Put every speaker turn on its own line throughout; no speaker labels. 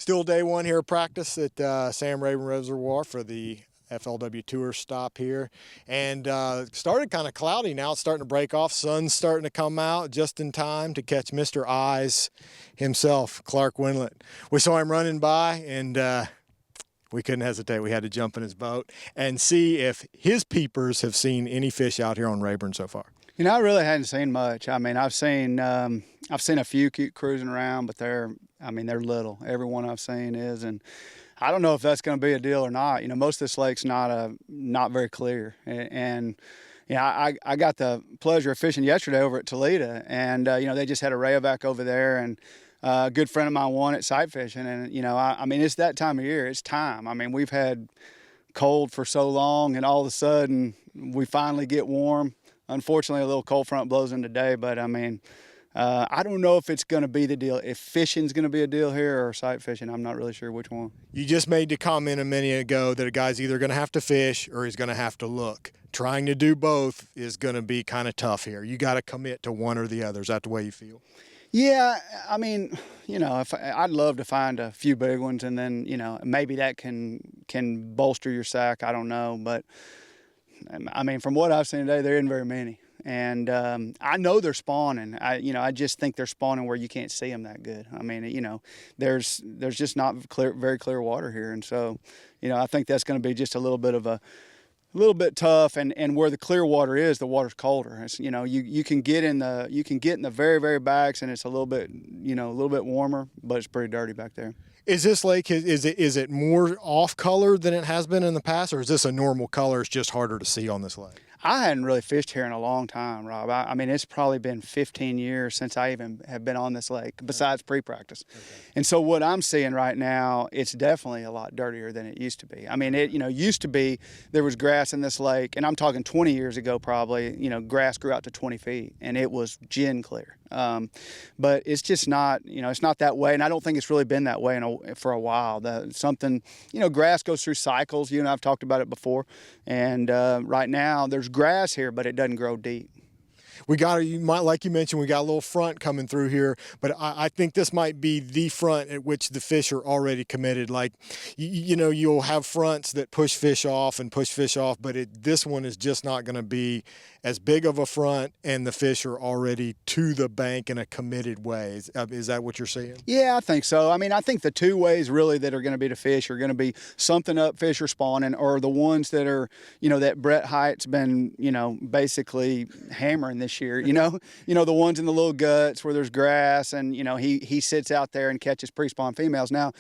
Still day one here at practice at Sam Rayburn Reservoir for the FLW Tour stop here. And started kind of cloudy. Now it's starting to break off. Sun's starting to come out just in time to catch Mr. Eyes himself, Clark Wendlandt. We saw him running by and we couldn't hesitate. We had to jump in his boat and see if his peepers have seen any fish out here on Rayburn so far.
You know, I really hadn't seen much. I mean, I've seen a few cruising around, but they're little. Every one I've seen is, and I don't know if that's going to be a deal or not. You know, most of this lake's not very clear, and yeah, I got the pleasure of fishing yesterday over at Toledo, and you know, they just had a rayovac over there, and a good friend of mine won it sight fishing, and you know, I mean, it's that time of year. It's time. I mean, we've had cold for so long, and all of a sudden we finally get warm. Unfortunately, a little cold front blows in today, but I mean, I don't know if it's going to be the deal. If fishing's going to be a deal here or sight fishing, I'm not really sure which one.
You just made the comment a minute ago that a guy's either going to have to fish or he's going to have to look. Trying to do both is going to be kind of tough here. You got to commit to one or the other. Is that the way you feel?
Yeah, I mean, you know, I'd love to find a few big ones, and then, you know, maybe that can bolster your sack. I don't know, but I mean, from what I've seen today, there isn't very many. And I know they're spawning. I just think they're spawning where you can't see them that good. I mean, you know, there's just not very clear water here, and so, you know, I think that's going to be just a little bit tough. And where the clear water is, the water's colder. It's, you know, you can get in the very, very backs, and it's a little bit warmer, but it's pretty dirty back there.
Is this lake, is it more off color than it has been in the past, or is this a normal color? It's just harder to see on this lake?
I hadn't really fished here in a long time, Rob. I mean, it's probably been 15 years since I even have been on this lake, besides pre-practice. Okay. And so what I'm seeing right now, it's definitely a lot dirtier than it used to be. I mean, it, you know, used to be there was grass in this lake, and I'm talking 20 years ago probably, you know, grass grew out to 20 feet, and it was gin clear. But it's just not, you know, it's not that way, and I don't think it's really been that way for a while. You know, grass goes through cycles. You and I've talked about it before, and right now there's grass here, but it doesn't grow deep.
Like you mentioned, we got a little front coming through here, but I think this might be the front at which the fish are already committed. Like, you know, you'll have fronts that push fish off, but this one is just not going to be as big of a front, and the fish are already to the bank in a committed way. Is that what you're saying?
Yeah, I think so. I mean, I think the two ways really that are going to be to fish are going to be something up fish are spawning, or the ones that are, you know, that Brett Hite's been, you know, basically hammering this year, you know, the ones in the little guts where there's grass, and, you know, he sits out there and catches pre-spawn females. Now,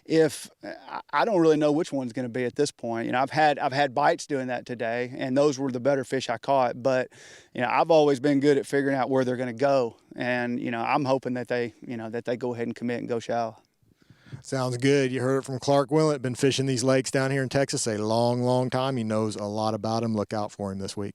I don't really know which one's going to be at this point. You know, I've had bites doing that today, and those were the better fish I caught. But, you know, I've always been good at figuring out where they're going to go, and, you know, I'm hoping that they go ahead and commit and go shallow.
Sounds good. You heard it from Clark Wendlandt. Been fishing these lakes down here in Texas a long, long time. He knows a lot about them. Look out for him this week.